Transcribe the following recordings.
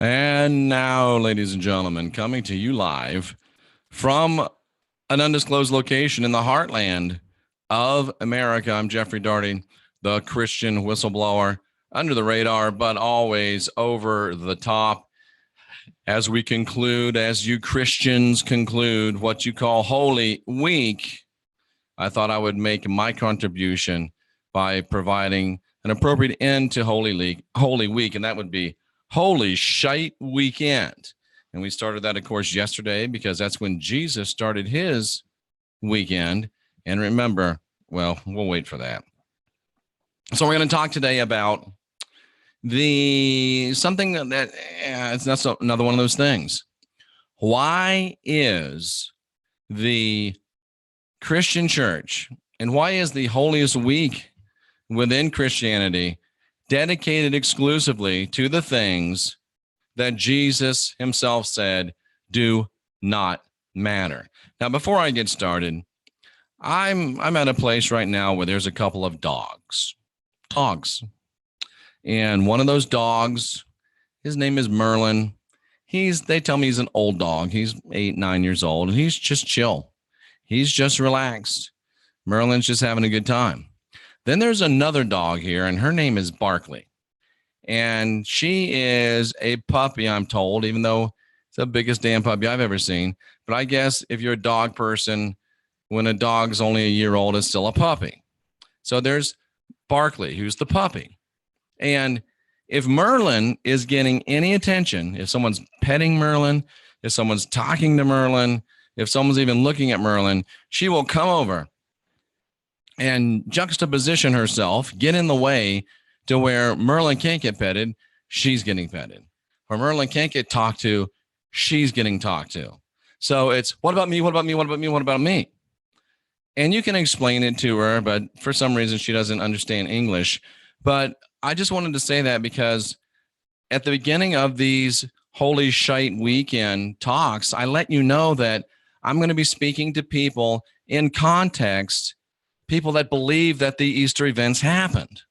And now, ladies and gentlemen, coming to you live from an undisclosed location in the heartland of America, I'm Jeffrey Daugherty, the Christian whistleblower, under the radar, but always over the top. As we conclude, as you Christians conclude what you call Holy Week, I thought I would make my contribution by providing an appropriate end to Holy Week, and that would be Holy Shite Weekend. And we started that, of course, yesterday because that's when Jesus started his weekend. And remember, well, we'll wait for that. So we're going to talk today about something that it's not another one of those things. Why is the Christian church and why is the holiest week within Christianity dedicated exclusively to the things that Jesus himself said do not matter? Now, before I get started, I'm at a place right now where there's a couple of dogs. And one of those dogs, his name is Merlin. They tell me he's an old dog. He's 8-9 years old, and he's just chill. He's just relaxed. Merlin's just having a good time. Then there's another dog here, and her name is Barkley. And she is a puppy, I'm told, even though it's the biggest damn puppy I've ever seen. But I guess if you're a dog person, when a dog's only a year old, it's still a puppy. So there's Barkley, who's the puppy. And if Merlin is getting any attention, if someone's petting Merlin, if someone's talking to Merlin, if someone's even looking at Merlin, she will come over and juxtaposition herself, get in the way to where Merlin can't get petted, she's getting petted. Or Merlin can't get talked to, she's getting talked to. So it's, what about me? What about me? What about me? What about me? And you can explain it to her, but for some reason she doesn't understand English. But I just wanted to say that because at the beginning of these Holy Shite Weekend talks, I let you know that I'm going to be speaking to people in context, people that believe that the Easter events happened.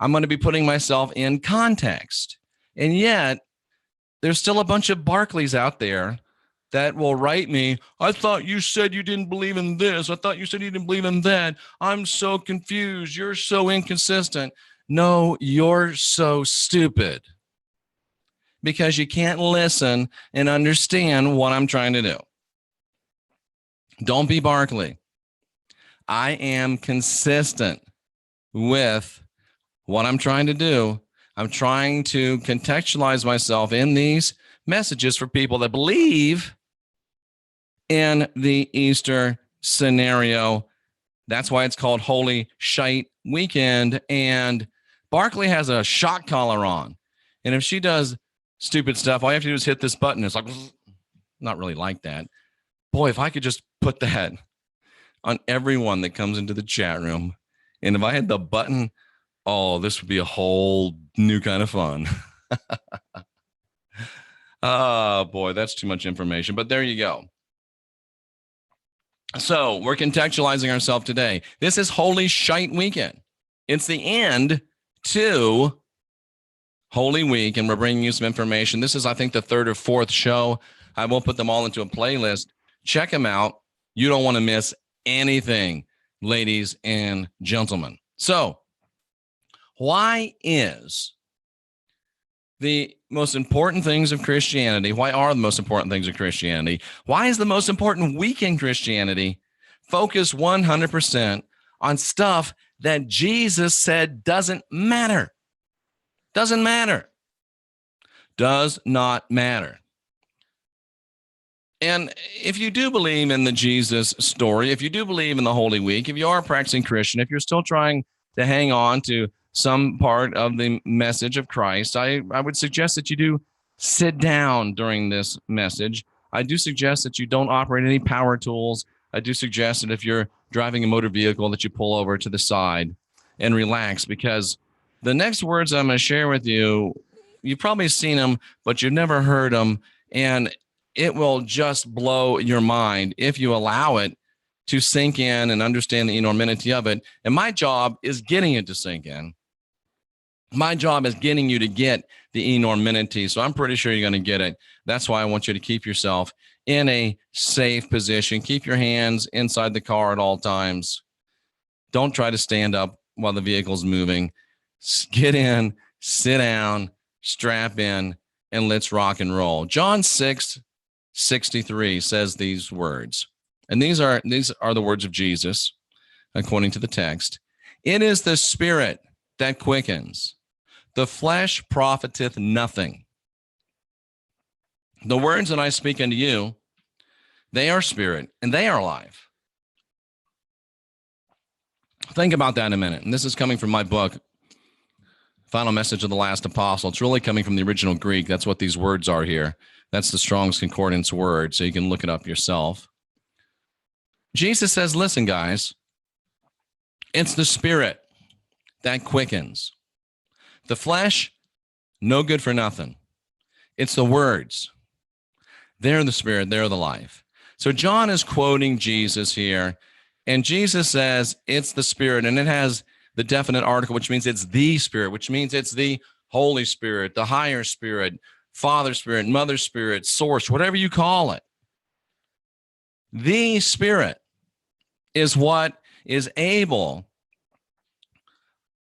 I'm going to be putting myself in context. And yet, there's still a bunch of Barclays out there that will write me, I thought you said you didn't believe in this. I thought you said you didn't believe in that. I'm so confused. You're so inconsistent. No, you're so stupid because you can't listen and understand what I'm trying to do. Don't be Barkley. I am consistent with what I'm trying to do. I'm trying to contextualize myself in these messages for people that believe in the Easter scenario. That's why it's called Holy Shite Weekend. And Barkley has a shock collar on. And if she does stupid stuff, all you have to do is hit this button. It's like, not really like that. Boy, if I could just put that on everyone that comes into the chat room. And if I had the button, oh, this would be a whole new kind of fun. Oh, boy, that's too much information. But there you go. So we're contextualizing ourselves today. This is Holy Shite Weekend. It's the end to Holy Week, and we're bringing you some information. This is, I think, the third or fourth show. I will put them all into a playlist. Check them out. You don't want to miss anything, ladies and gentlemen. So, why is the most important things of Christianity? Why are the most important things of Christianity? Why is the most important week in Christianity focused 100% on stuff that Jesus said doesn't matter? Doesn't matter. Does not matter. And if you do believe in the Jesus story, if you do believe in the Holy Week, if you are a practicing Christian, if you're still trying to hang on to some part of the message of Christ, I would suggest that you do sit down during this message. I do suggest that you don't operate any power tools. I do suggest that if you're driving a motor vehicle that you pull over to the side and relax, because the next words I'm going to share with you, you've probably seen them, but you've never heard them. And it will just blow your mind if you allow it to sink in and understand the enormity of it. And my job is getting it to sink in. My job is getting you to get the enormity. So I'm pretty sure you're going to get it. That's why I want you to keep yourself in a safe position. Keep your hands inside the car at all times. Don't try to stand up while the vehicle's moving. Get in, sit down, strap in, and let's rock and roll. John 6:63 says these words. And these are the words of Jesus, according to the text. It is the Spirit that quickens. The flesh profiteth nothing. The words that I speak unto you, they are spirit and they are life. Think about that in a minute. And this is coming from my book, Final Message of the Last Apostle. It's really coming from the original Greek. That's what these words are here. That's the Strong's Concordance word, so you can look it up yourself. Jesus says, listen, guys, it's the Spirit that quickens. The flesh, no good for nothing. It's the words. They're the Spirit, they're the life. So John is quoting Jesus here, and Jesus says it's the Spirit, and it has the definite article, which means it's the Spirit, which means it's the Holy Spirit, the higher Spirit, Father Spirit, Mother Spirit, Source, whatever you call it. The Spirit is what is able.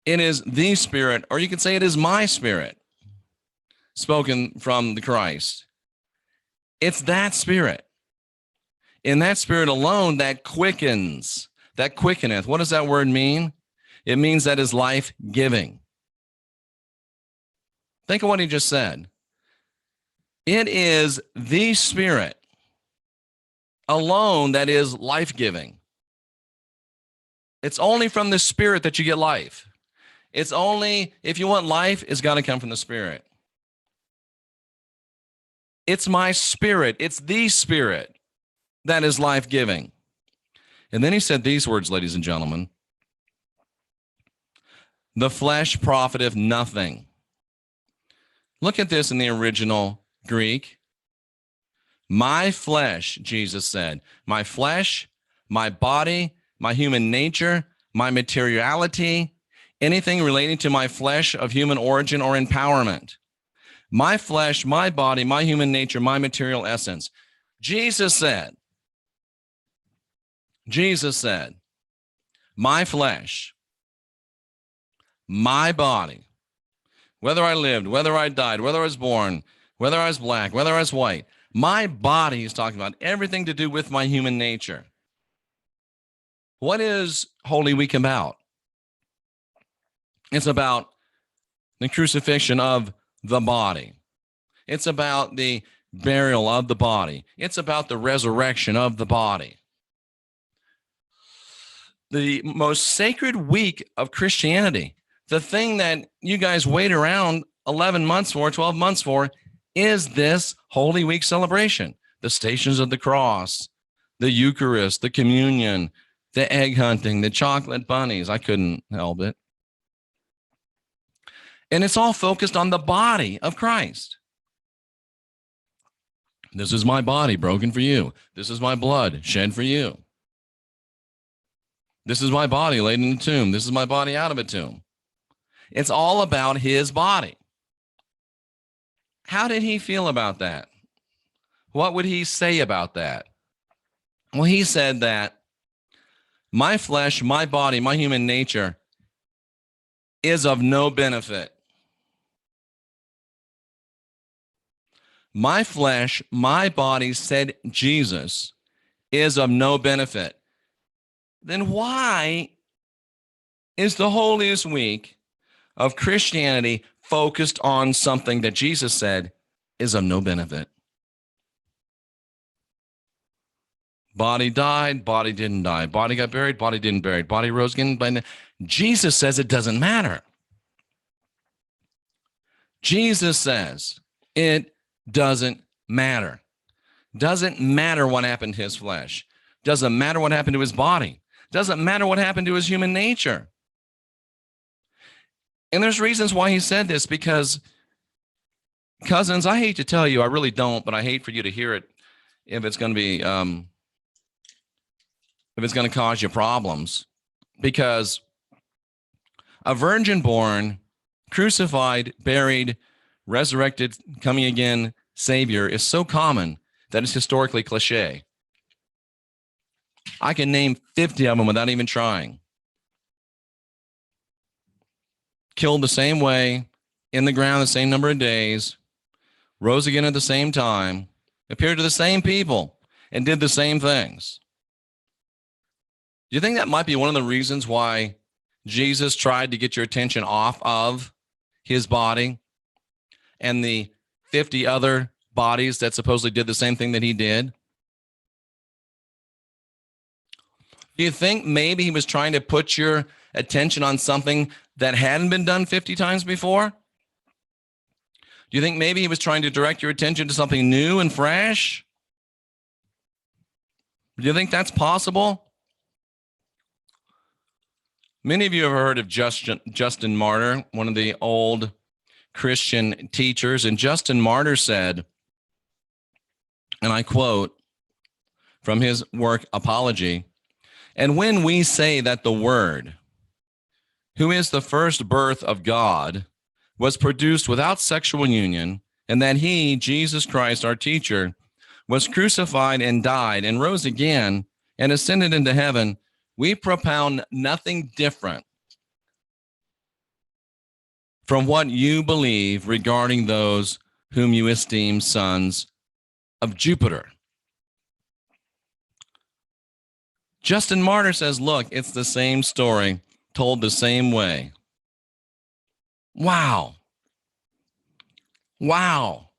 It is the Spirit, or you could say it is my Spirit, spoken from the Christ. It's that Spirit. In that Spirit alone that quickens, that quickeneth. What does that word mean? It means that is life-giving. Think of what he just said. It is the Spirit alone that is life-giving. It's only from the Spirit that you get life. It's only, if you want life, it's got to come from the Spirit. It's my Spirit. It's the Spirit that is life-giving. And then he said these words, ladies and gentlemen. The flesh profiteth nothing. Look at this in the original Greek. My flesh, Jesus said, my flesh, my body, my human nature, my materiality, anything relating to my flesh of human origin or empowerment. My flesh, my body, my human nature, my material essence. Jesus said, my flesh, my body, whether I lived, whether I died, whether I was born, whether I was black, whether I was white, my body is talking about everything to do with my human nature. What is Holy Week about? It's about the crucifixion of the body. It's about the burial of the body. It's about the resurrection of the body. The most sacred week of Christianity, the thing that you guys wait around 11 months for, 12 months for, is this Holy Week celebration. The Stations of the Cross, the Eucharist, the communion, the egg hunting, the chocolate bunnies. I couldn't help it. And it's all focused on the body of Christ. This is my body broken for you. This is my blood shed for you. This is my body laid in the tomb. This is my body out of a tomb. It's all about his body. How did he feel about that? What would he say about that? Well, he said that my flesh, my body, my human nature is of no benefit. My flesh, my body, said Jesus, is of no benefit. Then why is the holiest week of Christianity focused on something that Jesus said is of no benefit? Body died, body didn't die. Body got buried, body didn't bury. Body rose again. Jesus says it doesn't matter. Jesus says it doesn't matter. Doesn't matter what happened to his flesh. Doesn't matter what happened to his body. Doesn't matter what happened to his human nature. And there's reasons why he said this, because, cousins, I hate to tell you, I really don't, but I hate for you to hear it if it's going to be, if it's going to cause you problems, because a virgin born crucified, buried, resurrected, coming again Savior is so common that it's historically cliche. I can name 50 of them without even trying. Killed the same way, in the ground the same number of days, rose again at the same time, appeared to the same people, and did the same things. Do you think that might be one of the reasons why Jesus tried to get your attention off of his body and the 50 other bodies that supposedly did the same thing that he did? Do you think maybe he was trying to put your attention on something that hadn't been done 50 times before? Do you think maybe he was trying to direct your attention to something new and fresh? Do you think that's possible? Many of you have heard of Justin Martyr, one of the old Christian teachers, and Justin Martyr said, and I quote from his work, Apology, "And when we say that the Word, who is the first birth of God, was produced without sexual union, and that he, Jesus Christ, our teacher, was crucified and died and rose again and ascended into heaven, we propound nothing different from what you believe regarding those whom you esteem sons of Jupiter." Justin Martyr says, look, it's the same story told the same way. Wow. Wow.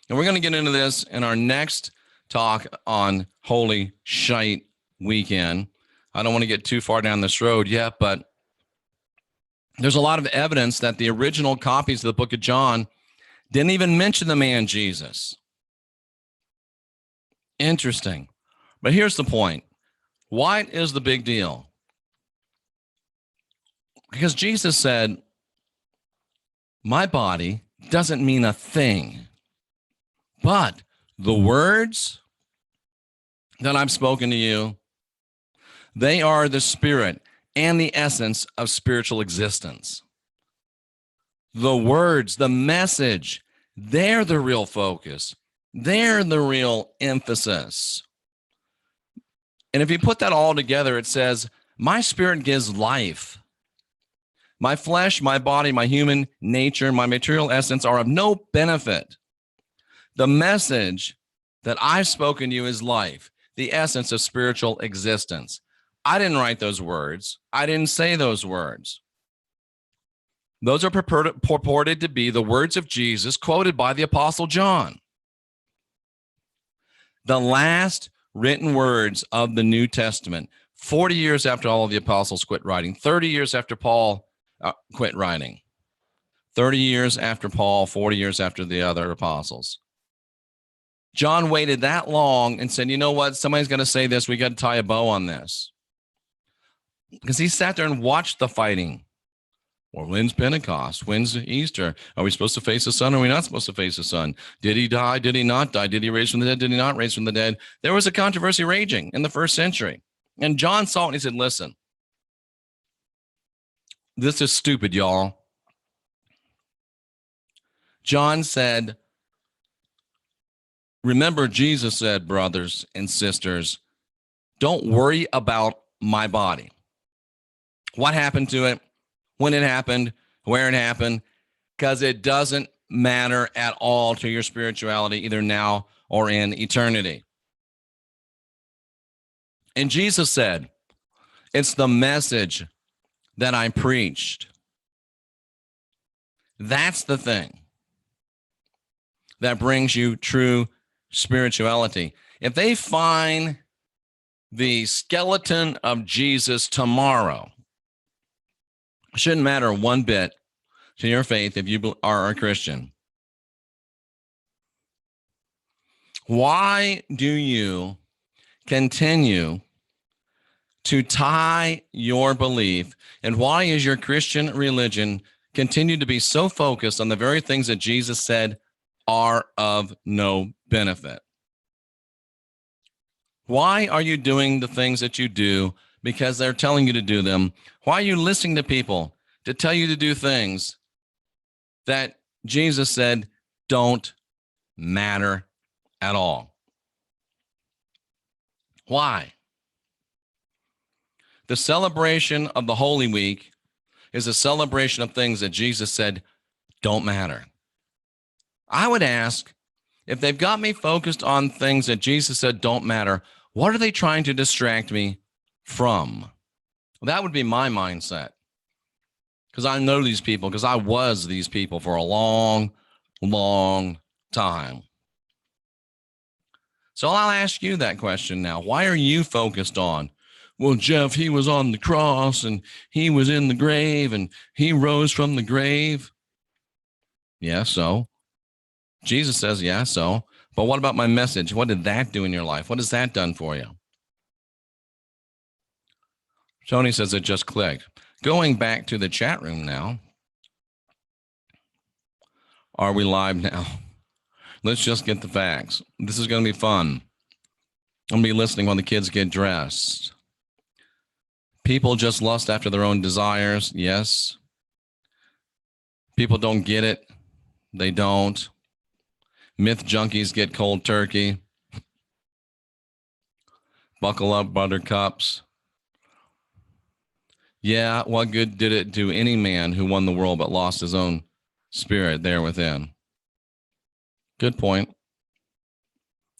And we're going to get into this in our next talk on Holy Shite Weekend. I don't want to get too far down this road yet, but there's a lot of evidence that the original copies of the book of John didn't even mention the man Jesus. Interesting. But here's the point. Why is the big deal? Because Jesus said, my body doesn't mean a thing, but the words that I've spoken to you, they are the spirit and the essence of spiritual existence. The words, the message, they're the real focus. They're the real emphasis. And if you put that all together, it says, my spirit gives life. My flesh, my body, my human nature, my material essence are of no benefit. The message that I've spoken to you is life, the essence of spiritual existence. I didn't write those words. I didn't say those words. Those are purported to be the words of Jesus quoted by the Apostle John. The last written words of the New Testament, 40 years after all of the apostles quit writing, 30 years after Paul quit writing, 30 years after Paul, 40 years after the other apostles. John waited that long and said, you know what? Somebody's going to say this. We got to tie a bow on this. Because he sat there and watched the fighting. Well, when's Pentecost? When's Easter? Are we supposed to face the sun? Or are we not supposed to face the sun? Did he die? Did he not die? Did he raise from the dead? Did he not raise from the dead? There was a controversy raging in the first century. And John saw it and he said, listen, this is stupid, y'all. John said, remember, Jesus said, brothers and sisters, don't worry about my body. What happened to it? When it happened, where it happened, because it doesn't matter at all to your spirituality, either now or in eternity. And Jesus said, it's the message that I preached. That's the thing that brings you true spirituality. If they find the skeleton of Jesus tomorrow, shouldn't matter one bit to your faith if you are a Christian. Why do you continue to tie your belief, and why is your Christian religion continue to be so focused on the very things that Jesus said are of no benefit? Why are you doing the things that you do because they're telling you to do them? Why are you listening to people to tell you to do things that Jesus said don't matter at all. Why? The celebration of the Holy Week is a celebration of things that Jesus said don't matter. I would ask, if they've got me focused on things that Jesus said don't matter, what are they trying to distract me from? That would be my mindset. Because I know these people, because I was these people for a long, long time. So I'll ask you that question now. Why are you focused on, well, Jeff, he was on the cross and he was in the grave and he rose from the grave? Yeah, so Jesus says, yeah, so. But what about my message? What did that do in your life? What has that done for you? Tony says it just clicked. Going back to the chat room now. Are we live now? Let's just get the facts. This is going to be fun. I'm going to be listening while the kids get dressed. People just lust after their own desires. Yes. People don't get it. They don't. Myth junkies get cold turkey. Buckle up, buttercups. Yeah, what good did it do any man who won the world but lost his own spirit there within? Good point.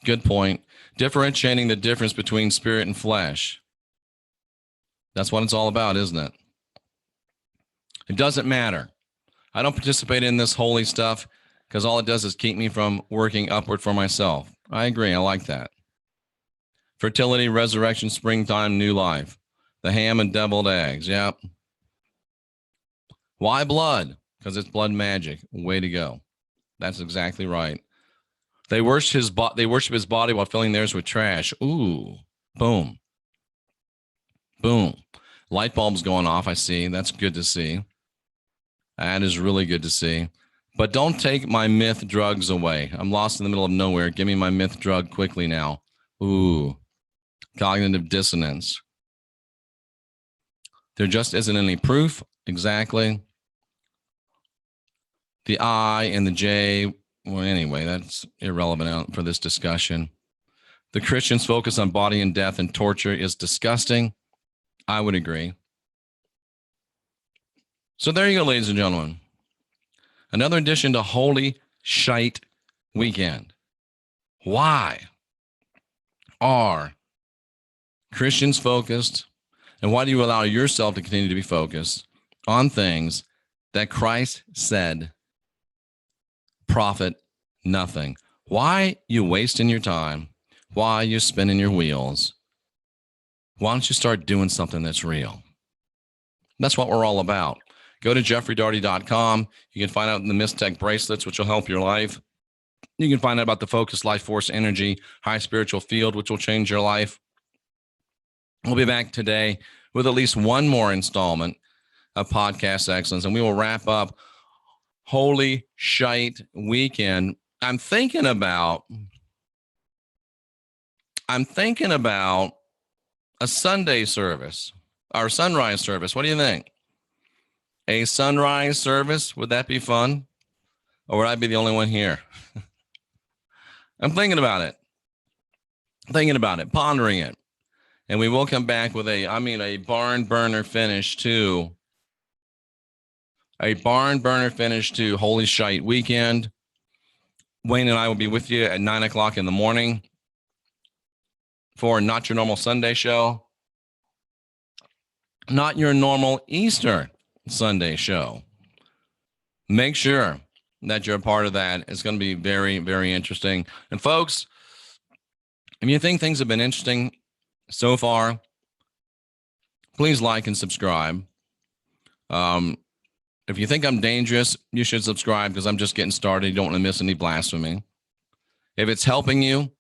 Good point. Differentiating the difference between spirit and flesh. That's what it's all about, isn't it? It doesn't matter. I don't participate in this holy stuff because all it does is keep me from working upward for myself. I agree. I like that. Fertility, resurrection, springtime, new life. The ham and deviled eggs. Yep. Why blood? Because it's blood magic. Way to go. That's exactly right. They worship his body while filling theirs with trash. Ooh. Boom. Boom. Light bulbs going off, I see. That's good to see. That is really good to see. But don't take my myth drugs away. I'm lost in the middle of nowhere. Give me my myth drug quickly now. Ooh. Cognitive dissonance. There just isn't any proof. Exactly. The I and the J. Well, anyway, that's irrelevant for this discussion. The Christians' focus on body and death and torture is disgusting. I would agree. So there you go, ladies and gentlemen. Another addition to Holy Shite Weekend. Why are Christians focused, and why do you allow yourself to continue to be focused on things that Christ said profit nothing? Why you wasting your time? Why you spinning your wheels? Why don't you start doing something that's real? That's what we're all about. Go to jeffreydaugherty.com. You can find out the Mystech bracelets, which will help your life. You can find out about the Focus Life Force Energy High Spiritual Field, which will change your life. We'll be back today with at least one more installment of Podcast Excellence, and we will wrap up Holy Shite Weekend. I'm thinking about a Sunday service or sunrise service. What do you think? A sunrise service? Would that be fun? Or would I be the only one here? I'm thinking about it, pondering it. And we will come back with a barn burner finish to Holy Shite Weekend. Wayne and I will be with you at 9 o'clock in the morning for Not Your Normal Sunday Show. Not Your Normal Easter Sunday Show. Make sure that you're a part of that. It's going to be very, very interesting. And folks, if you think things have been interesting so far, please like and subscribe. If you think I'm dangerous, you should subscribe because I'm just getting started. You don't want to miss any blasphemy. If it's helping you,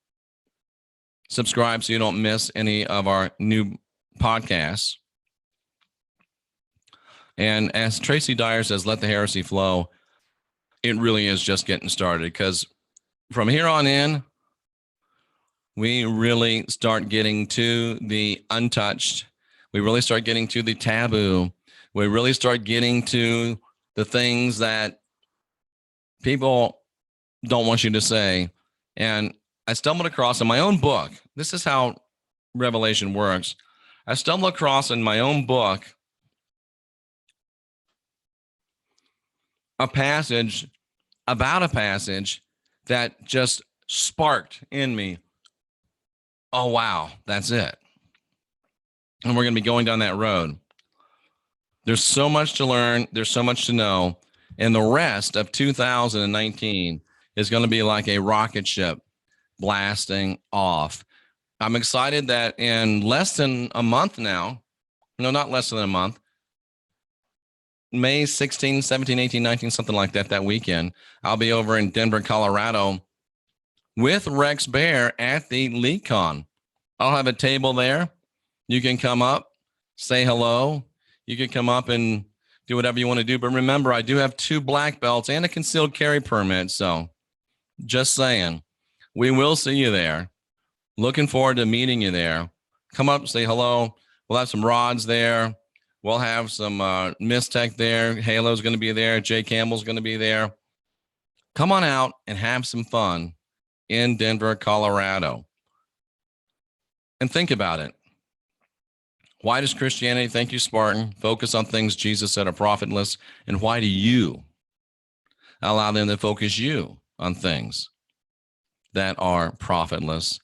subscribe so you don't miss any of our new podcasts. And as Tracy Dyer says, let the heresy flow. It really is just getting started because from here on in, we really start getting to the untouched. We really start getting to the taboo. We really start getting to the things that people don't want you to say. And I stumbled across in my own book. This is how Revelation works. I stumbled across in my own book a passage about a passage that just sparked in me. Oh, wow, that's it. And we're going to be going down that road. There's so much to learn. There's so much to know. And the rest of 2019 is going to be like a rocket ship blasting off. I'm excited that in less than a month now, no, not less than a month, May 16, 17, 18, 19, something like that, that weekend, I'll be over in Denver, Colorado with Rex Bear at the LeakCon. I'll have a table there. You can come up, say hello. You can come up and do whatever you want to do. But remember, I do have 2 black belts and a concealed carry permit. So just saying, we will see you there. Looking forward to meeting you there. Come up, say hello. We'll have some rods there. We'll have some Mistech there. Halo's going to be there. Jay Campbell's going to be there. Come on out and have some fun in Denver, Colorado. And think about it. Why does Christianity, thank you, Spartan, focus on things Jesus said are profitless? And why do you allow them to focus you on things that are profitless?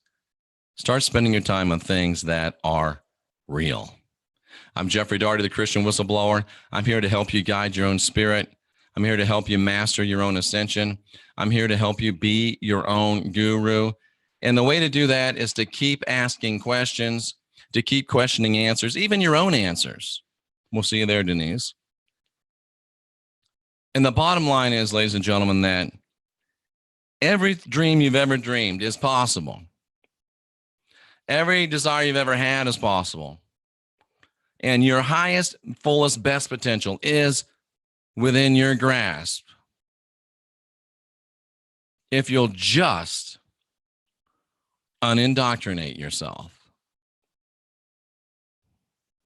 Start spending your time on things that are real. I'm Jeffrey Daugherty, the Christian Whistleblower. I'm here to help you guide your own spirit. I'm here to help you master your own ascension. I'm here to help you be your own guru. And the way to do that is to keep asking questions, to keep questioning answers, even your own answers. We'll see you there, Denise. And the bottom line is, ladies and gentlemen, that every dream you've ever dreamed is possible. Every desire you've ever had is possible. And your highest, fullest, best potential is within your grasp. If you'll just unindoctrinate yourself.